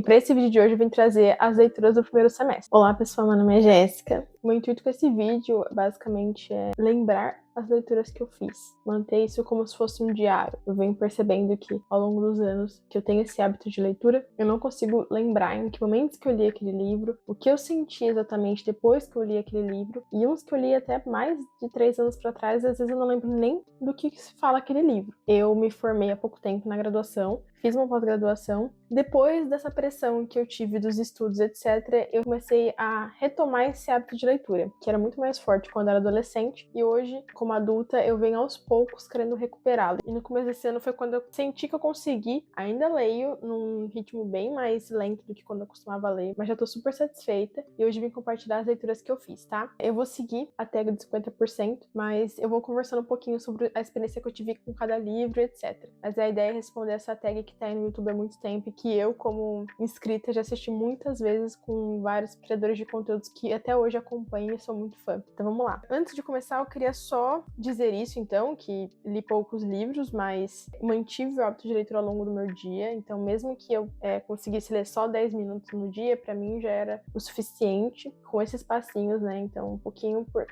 E para esse vídeo de hoje eu vim trazer as leituras do primeiro semestre. Olá pessoal, meu nome é Jéssica. O meu intuito com esse vídeo basicamente é lembrar as leituras que eu fiz, manter isso como se fosse um diário. Eu venho percebendo que ao longo dos anos que eu tenho esse hábito de leitura, eu não consigo lembrar em que momentos que eu li aquele livro, o que eu senti exatamente depois que eu li aquele livro, e uns que eu li até mais de 3 anos para trás, às vezes eu não lembro nem do que se fala aquele livro. Eu me formei há pouco tempo na graduação, fiz uma pós-graduação. Depois dessa pressão que eu tive dos estudos, etc., eu comecei a retomar esse hábito de leitura, que era muito mais forte quando eu era adolescente, e hoje, como adulta, eu venho aos poucos querendo recuperá-lo. E no começo desse ano foi quando eu senti que eu consegui. Ainda leio num ritmo bem mais lento do que quando eu costumava ler, mas já tô super satisfeita, e hoje vim compartilhar as leituras que eu fiz, tá? Eu vou seguir a tag de 50%, mas eu vou conversando um pouquinho sobre a experiência que eu tive com cada livro, etc. Mas a ideia é responder essa tag que tá aí no YouTube há muito tempo e que eu, como inscrita, já assisti muitas vezes com vários criadores de conteúdos que até hoje acompanho e sou muito fã. Então vamos lá. Antes de começar, eu queria só dizer isso, então, que li poucos livros, mas mantive o hábito de leitura ao longo do meu dia. Então, mesmo que eu conseguisse ler só 10 minutos no dia, pra mim já era o suficiente com esses passinhos, né? Então,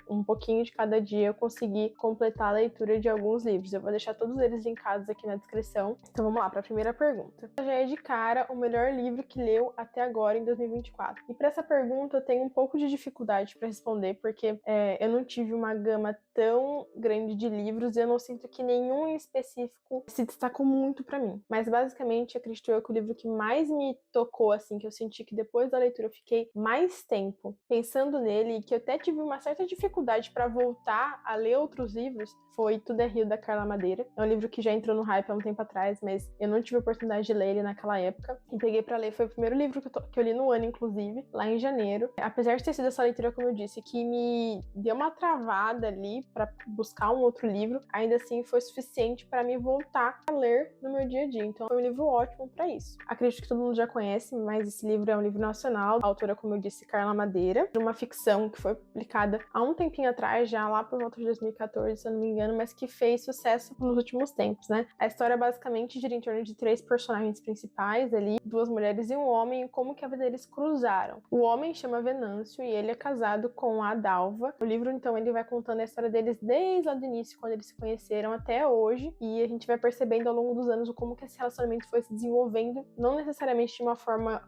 um pouquinho de cada dia eu consegui completar a leitura de alguns livros. Eu vou deixar todos eles linkados aqui na descrição. Então vamos lá, para a primeira pergunta. Já é de cara o melhor livro que leu até agora em 2024. E para essa pergunta eu tenho um pouco de dificuldade para responder, porque eu não tive uma gama tão grande de livros e eu não sinto que nenhum em específico se destacou muito para mim. Mas basicamente, acredito eu que o livro que mais me tocou, assim, que eu senti que depois da leitura eu fiquei mais tempo pensando nele e que eu até tive uma certa dificuldade para voltar a ler outros livros, foi Tudo é Rio, da Carla Madeira. É um livro que já entrou no hype há um tempo atrás, mas eu não tive a oportunidade de ler ele naquela época. E peguei pra ler, foi o primeiro livro que eu li no ano, inclusive, lá em janeiro. Apesar de ter sido essa leitura, como eu disse, que me deu uma travada ali pra buscar um outro livro, ainda assim foi suficiente pra me voltar a ler no meu dia a dia. Então foi um livro ótimo pra isso. Acredito que todo mundo já conhece, mas esse livro é um livro nacional. A autora, como eu disse, Carla Madeira, de uma ficção que foi publicada há um tempinho atrás, já lá por volta de 2014, se eu não me engano, mas que fez sucesso nos últimos tempos, né? A história basicamente gira em torno de 3 personagens principais ali, 2 mulheres e um homem, e como que a vida deles cruzaram. O homem chama Venâncio e ele é casado com a Dalva. O livro, então, ele vai contando a história deles desde lá do início, quando eles se conheceram, até hoje, e a gente vai percebendo ao longo dos anos como que esse relacionamento foi se desenvolvendo, não necessariamente de uma forma,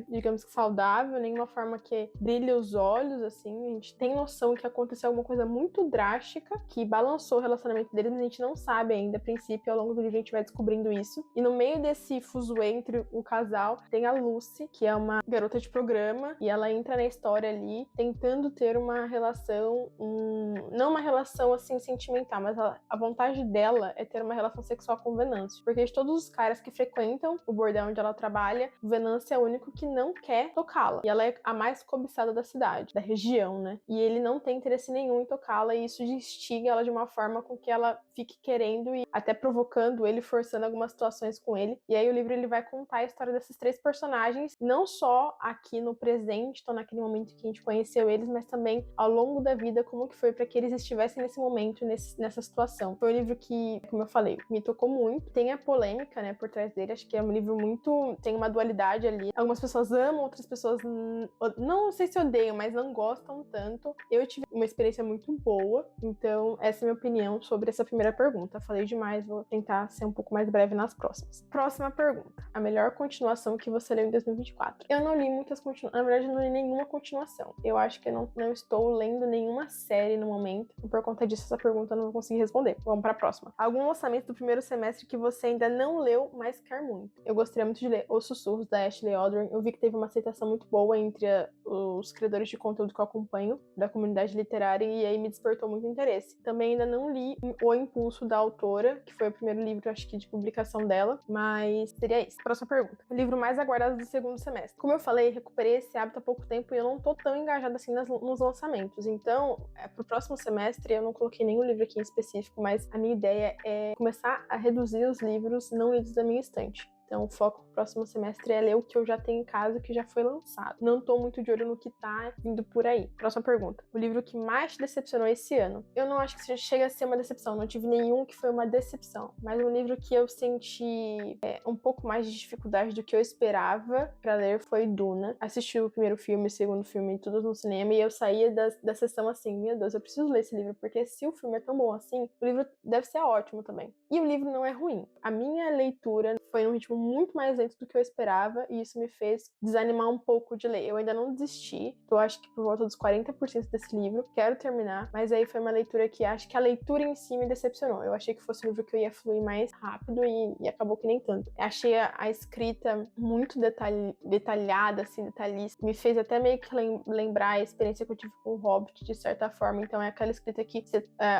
digamos que saudável, nem uma forma que brilha os olhos, assim. A gente tem noção que aconteceu alguma coisa muito drástica, que balançou o relacionamento deles, mas a gente não sabe ainda, a princípio. Ao longo do livro a gente vai descobrindo isso. E no meio desse fuzuê entre o casal, tem a Lucy, que é uma garota de programa, e ela entra na história ali, tentando ter uma relação, não uma relação assim sentimental, mas a vontade dela é ter uma relação sexual com o Venâncio. Porque de todos os caras que frequentam o bordel onde ela trabalha, o Venâncio é o único que não quer tocá-la. E ela é a mais cobiçada da cidade, da região, né? E ele não tem interesse nenhum em tocá-la, e isso instiga ela de uma forma com que ela fique querendo e até provocando ele, forçando algumas situações com ele. E aí o livro ele vai contar a história desses 3 personagens, não só aqui no presente, então naquele momento que a gente conheceu eles, mas também ao longo da vida, como que foi para que eles estivessem nesse momento, nessa situação. Foi um livro que, como eu falei, me tocou muito. Tem a polêmica, né, por trás dele. Acho que é um livro muito... tem uma dualidade ali. Algumas pessoas amam, outras pessoas não sei se odeiam, mas não gostam tanto. Eu tive uma experiência muito boa, então essa é a minha opinião sobre essa primeira pergunta. Falei demais, vou tentar ser um pouco mais breve nas próximas. Próxima pergunta. A melhor continuação que você leu em 2024? Eu não li muitas continuações, na verdade eu não li nenhuma continuação. Eu acho que eu não estou lendo nenhuma série no momento, e por conta disso essa pergunta eu não vou conseguir responder. Vamos para a próxima. Algum lançamento do primeiro semestre que você ainda não leu, mas quer muito? Eu gostaria muito de ler Os Sussurros, da Ashley Aldrin. Eu vi que teve uma aceitação muito boa entre os criadores de conteúdo que eu acompanho, da comunidade literária, e aí me despertou muito interesse. Também ainda não li O Impulso, da autora, que foi o primeiro livro, acho que, de publicação dela, mas seria isso. Próxima pergunta. O livro mais aguardado do segundo semestre. Como eu falei, recuperei esse hábito há pouco tempo e eu não tô tão engajada assim nos lançamentos. Então, pro próximo semestre, eu não coloquei nenhum livro aqui em específico, mas a minha ideia é começar a reduzir os livros não lidos da minha estante. Então o foco pro próximo semestre é ler o que eu já tenho em casa, que já foi lançado. Não tô muito de olho no que tá vindo por aí. Próxima pergunta. O livro que mais te decepcionou esse ano? Eu não acho que chega a ser uma decepção, não tive nenhum que foi uma decepção, mas um livro que eu senti um pouco mais de dificuldade do que eu esperava pra ler foi Duna. Assisti o primeiro filme, o segundo filme, tudo no cinema, e eu saía da sessão assim, meu Deus, eu preciso ler esse livro, porque se o filme é tão bom assim, o livro deve ser ótimo também. E o livro não é ruim. A minha leitura foi num ritmo muito mais lento do que eu esperava, e isso me fez desanimar um pouco de ler. Eu ainda não desisti, tô acho que por volta dos 40% desse livro, quero terminar, mas aí foi uma leitura que acho que a leitura em si me decepcionou. Eu achei que fosse um livro que eu ia fluir mais rápido e acabou que nem tanto. Achei a escrita muito detalhada, assim, detalhista. Me fez até meio que lembrar a experiência que eu tive com o Hobbit, de certa forma. Então é aquela escrita que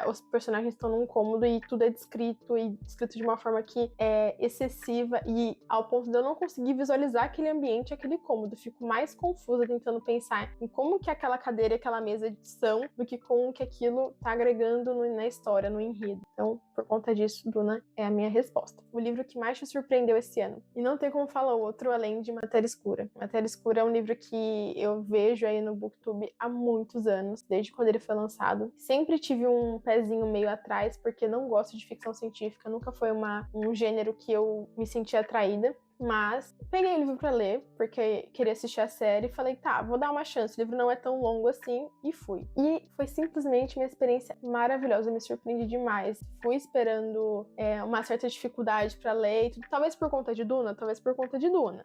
os personagens estão num cômodo e tudo é descrito, e descrito de uma forma que é excessiva, e ao ponto de eu não conseguir visualizar aquele ambiente, aquele cômodo. Fico mais confusa tentando pensar em como que aquela cadeira e aquela mesa são, do que com o que aquilo tá agregando na história, no enredo. Então, por conta disso, Duna é a minha resposta. O livro que mais te surpreendeu esse ano? E não tem como falar outro além de Matéria Escura. Matéria Escura é um livro que eu vejo aí no BookTube há muitos anos, desde quando ele foi lançado. Sempre tive um pezinho meio atrás, porque não gosto de ficção científica, nunca foi um gênero que eu me sentia atraída. Mas peguei o livro pra ler, porque queria assistir a série, e falei, tá, vou dar uma chance, o livro não é tão longo assim, e fui. E foi simplesmente uma experiência maravilhosa, me surpreendi demais. Fui esperando uma certa dificuldade pra ler, talvez por conta de Duna,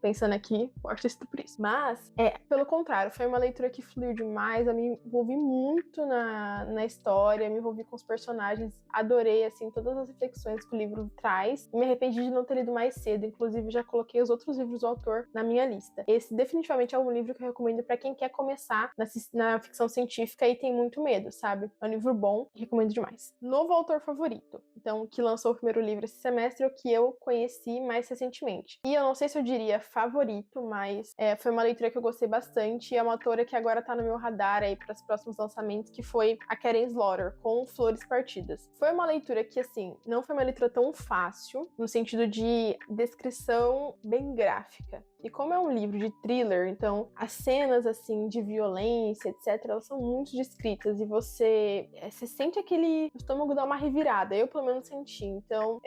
Pensando aqui, pode ter sido por isso. Mas, pelo contrário, foi uma leitura que fluiu demais, eu me envolvi muito na história, me envolvi com os personagens, adorei, assim, todas as reflexões que o livro traz, e me arrependi de não ter lido mais cedo, inclusive já coloquei os outros livros do autor na minha lista. Esse definitivamente é um livro que eu recomendo pra quem quer começar na ficção científica e tem muito medo, sabe? É um livro bom, recomendo demais. Novo autor favorito. Então, que lançou o primeiro livro esse semestre, o que eu conheci mais recentemente. E eu não sei se eu diria favorito, mas foi uma leitura que eu gostei bastante, e é uma autora que agora tá no meu radar aí para os próximos lançamentos, que foi a Karen Slaughter, com Flores Partidas. Foi uma leitura que, assim, não foi uma leitura tão fácil, no sentido de descrição bem gráfica. E como é um livro de thriller, então as cenas, assim, de violência, etc., elas são muito descritas, e você sente aquele estômago dar uma revirada. Eu, pelo menos, senti. Então,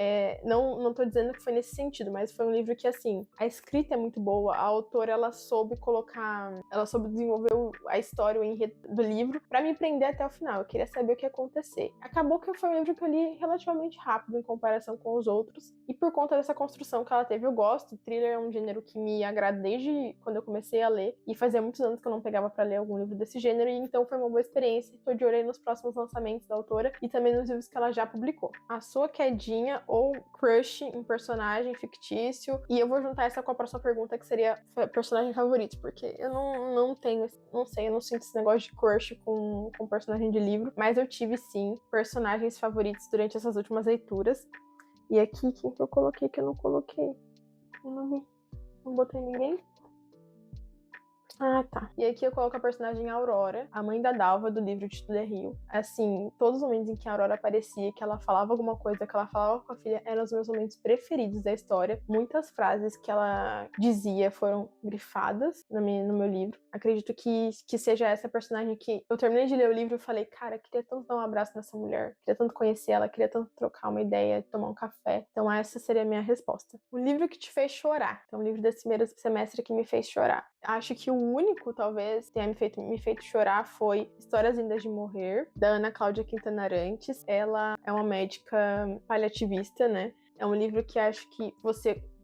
não tô dizendo que foi nesse sentido, mas foi um livro que, assim, a escrita é muito boa, a autora, ela soube desenvolver a história, o enredo do livro, pra me prender até o final. Eu queria saber o que ia acontecer. Acabou que foi um livro que eu li relativamente rápido em comparação com os outros, e por conta dessa construção que ela teve, eu gosto. Thriller é um gênero que me agrada desde quando eu comecei a ler, e fazia muitos anos que eu não pegava pra ler algum livro desse gênero, e então foi uma boa experiência. Tô de olho aí nos próximos lançamentos da autora e também nos livros que ela já publicou. A sua quedinha ou crush em personagem fictício, e eu vou juntar essa com a próxima pergunta, que seria personagem favorito, porque eu não tenho, não sei, eu não sinto esse negócio de crush com personagem de livro, mas eu tive sim personagens favoritos durante essas últimas leituras. E aqui, quem que eu coloquei que eu não coloquei? Eu não vi. Não botei ninguém? Ah, tá. E aqui eu coloco a personagem Aurora, a mãe da Dalva, do livro de Tudo é Rio. Assim, todos os momentos em que a Aurora aparecia, que ela falava alguma coisa, que ela falava com a filha, eram os meus momentos preferidos da história. Muitas frases que ela dizia foram grifadas no meu livro. Acredito que seja essa personagem que eu terminei de ler o livro e falei, cara, queria tanto dar um abraço nessa mulher, queria tanto conhecer ela, queria tanto trocar uma ideia, tomar um café. Então essa seria a minha resposta. O livro que te fez chorar. Então, o livro desse primeiro semestre que me fez chorar. Acho que o único, talvez, que tenha me feito chorar foi Histórias Lindas de Morrer, da Ana Cláudia Quintana Arantes. Ela é uma médica paliativista, né? É um livro que acho que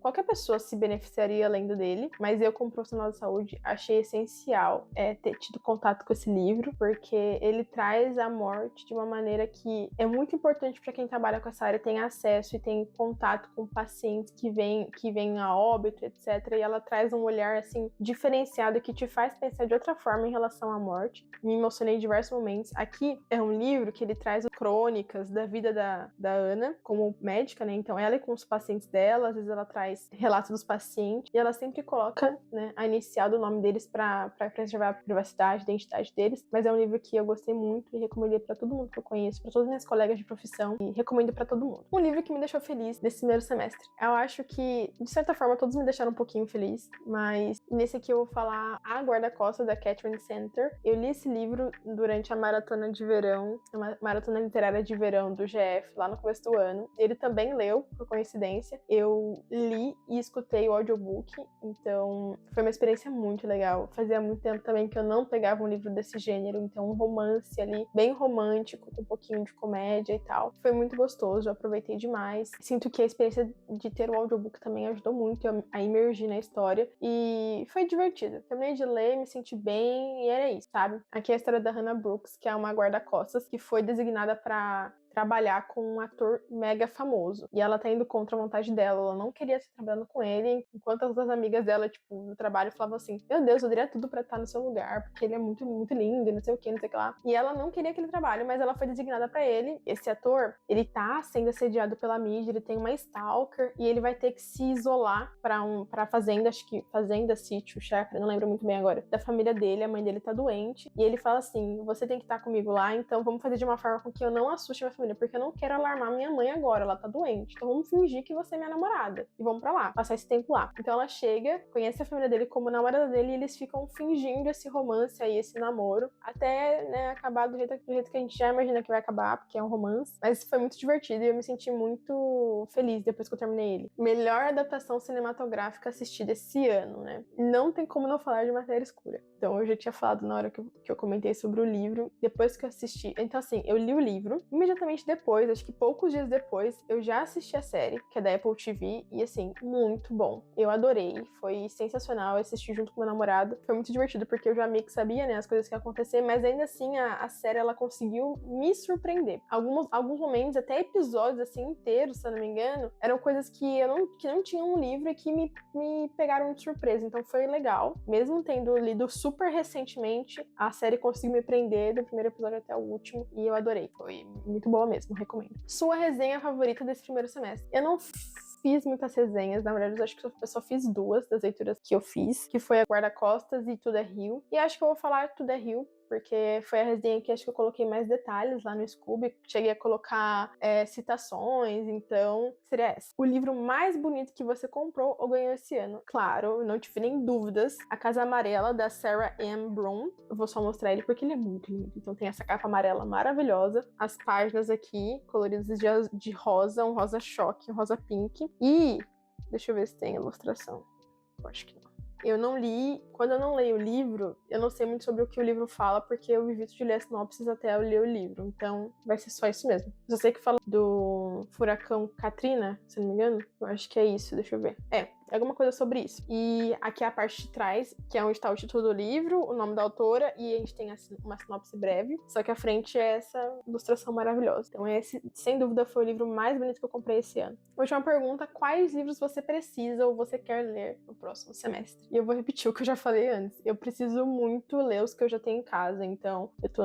qualquer pessoa se beneficiaria lendo dele, mas eu, como profissional de saúde, achei essencial ter tido contato com esse livro, porque ele traz a morte de uma maneira que é muito importante para quem trabalha com essa área, tem acesso e tem contato com pacientes que vêm a óbito, etc. E ela traz um olhar, assim, diferenciado, que te faz pensar de outra forma em relação à morte. Me emocionei em diversos momentos. Aqui é um livro que ele traz crônicas da vida da Ana como médica, né? Então ela é com os pacientes dela, às vezes ela traz relatos dos pacientes e ela sempre coloca, né, a inicial do nome deles para preservar a privacidade, a identidade deles. Mas é um livro que eu gostei muito e recomendei para todo mundo que eu conheço, para todas as minhas colegas de profissão, e recomendo para todo mundo. Um livro que me deixou feliz nesse primeiro semestre. Eu acho que, de certa forma, todos me deixaram um pouquinho feliz, mas nesse aqui eu vou falar A Guarda-Costas, da Catherine Center. Eu li esse livro durante a maratona de verão, a maratona literária de verão do GF, lá no começo do ano. Ele também leu, por coincidência. Eu li e escutei o audiobook, então foi uma experiência muito legal. Fazia muito tempo também que eu não pegava um livro desse gênero, então um romance ali, bem romântico, com um pouquinho de comédia e tal. Foi muito gostoso, eu aproveitei demais. Sinto que a experiência de ter o audiobook também ajudou muito a imergir na história e foi divertido. Terminei de ler, me senti bem e era isso, sabe? Aqui é a história da Hannah Brooks, que é uma guarda-costas que foi designada para trabalhar com um ator mega famoso. E ela tá indo contra a vontade dela. Ela não queria estar trabalhando com ele, enquanto as outras amigas dela, tipo, no trabalho, falavam assim: meu Deus, eu daria tudo pra estar no seu lugar, porque ele é muito, muito lindo e não sei o que, não sei o que lá. E ela não queria aquele trabalho, mas ela foi designada pra ele. Esse ator, ele tá sendo assediado pela mídia, ele tem uma stalker, e ele vai ter que se isolar pra fazenda, acho que fazenda, sítio, chácara, não lembro muito bem agora, da família dele. A mãe dele tá doente, e ele fala assim: você tem que estar comigo lá, então vamos fazer de uma forma com que eu não assuste minha família, porque eu não quero alarmar minha mãe agora, ela tá doente. Então vamos fingir que você é minha namorada. E vamos pra lá, passar esse tempo lá. Então ela chega, conhece a família dele como namorada dele, e eles ficam fingindo esse romance aí, esse namoro, até, né, acabar do jeito que a gente já imagina que vai acabar, porque é um romance. Mas foi muito divertido e eu me senti muito feliz depois que eu terminei ele. Melhor adaptação cinematográfica assistida esse ano, né? Não tem como não falar de Matéria Escura. Então eu já tinha falado na hora que eu comentei sobre o livro, depois que eu assisti. Então assim, eu li o livro, imediatamente depois, acho que poucos dias depois, eu já assisti a série, que é da Apple TV, e assim, muito bom. Eu adorei, foi sensacional, eu assisti junto com meu namorado. Foi muito divertido, porque eu já meio que sabia, né, as coisas que iam acontecer, mas ainda assim a série, ela conseguiu me surpreender. Alguns momentos, até episódios assim inteiros, se eu não me engano, eram coisas que não tinham no livro e que me pegaram de surpresa. Então foi legal. Mesmo tendo lido super recentemente, a série conseguiu me prender do primeiro episódio até o último, e eu adorei. Foi muito boa mesmo, recomendo. Sua resenha favorita desse primeiro semestre? Eu não fiz muitas resenhas, na verdade eu acho que eu só fiz 2 das leituras que eu fiz, que foi a Guarda-Costas e Tudo é Rio. E acho que eu vou falar Tudo é Rio, porque foi a resenha que acho que eu coloquei mais detalhes lá no Scooby. Cheguei a colocar citações, então seria essa. O livro mais bonito que você comprou ou ganhou esse ano? Claro, não tive nem dúvidas. A Casa Amarela, da Sarah M. Broom. Eu vou só mostrar ele porque ele é muito lindo. Então tem essa capa amarela maravilhosa. As páginas aqui, coloridas de rosa, um rosa choque, um rosa pink. E deixa eu ver se tem ilustração. Eu acho que não. Eu não li, quando eu não leio o livro, eu não sei muito sobre o que o livro fala, porque eu evito de ler a sinopses até eu ler o livro, então vai ser só isso mesmo. Eu só sei que fala do furacão Katrina, se não me engano, eu acho que é isso, deixa eu ver. Alguma coisa sobre isso. E aqui é a parte de trás, que é onde está o título do livro, o nome da autora, e a gente tem uma sinopse breve, só que a frente é essa ilustração maravilhosa. Então esse, sem dúvida, foi o livro mais bonito que eu comprei esse ano. Última pergunta: quais livros você precisa ou você quer ler no próximo semestre? E eu vou repetir o que eu já falei antes. Eu preciso muito ler os que eu já tenho em casa, então eu tô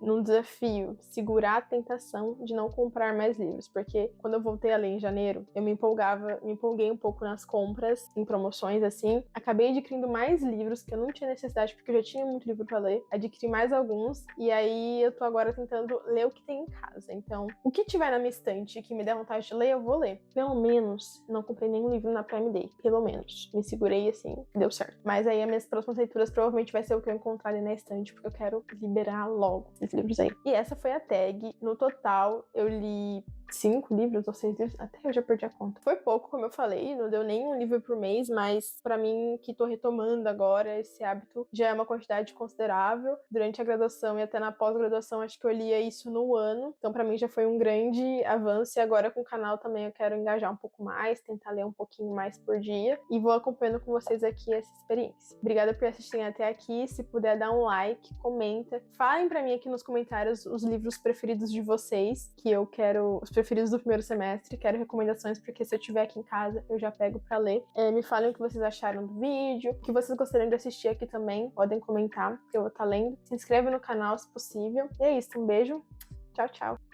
num desafio, segurar a tentação de não comprar mais livros, porque quando eu voltei a ler em janeiro, eu me empolguei um pouco nas compras, em promoções assim, acabei adquirindo mais livros que eu não tinha necessidade, porque eu já tinha muito livro pra ler, adquiri mais alguns, e aí eu tô agora tentando ler o que tem em casa. Então, o que tiver na minha estante que me der vontade de ler, eu vou ler. Pelo menos, não comprei nenhum livro na Prime Day, pelo menos. Me segurei assim, deu certo. Mas aí as minhas próximas leituras provavelmente vai ser o que eu encontrar ali na estante, porque eu quero liberar logo esses livros aí. E essa foi a tag. No total, eu li 5 livros ou 6 livros, até eu já perdi a conta. Foi pouco, como eu falei, não deu nem um livro por mês, mas pra mim, que tô retomando agora esse hábito, já é uma quantidade considerável. Durante a graduação e até na pós-graduação, acho que eu lia isso no ano, então pra mim já foi um grande avanço, e agora com o canal também eu quero engajar um pouco mais, tentar ler um pouquinho mais por dia, e vou acompanhando com vocês aqui essa experiência. Obrigada por assistirem até aqui. Se puder, dar um like, comenta, falem pra mim aqui nos comentários os livros preferidos de vocês, que eu quero, os preferidos do primeiro semestre. Quero recomendações, porque se eu tiver aqui em casa, eu já pego pra ler. Me falem o que vocês acharam do vídeo, o que vocês gostariam de assistir aqui também. Podem comentar, que eu vou estar lendo. Se inscreve no canal, se possível. E é isso, um beijo. Tchau, tchau.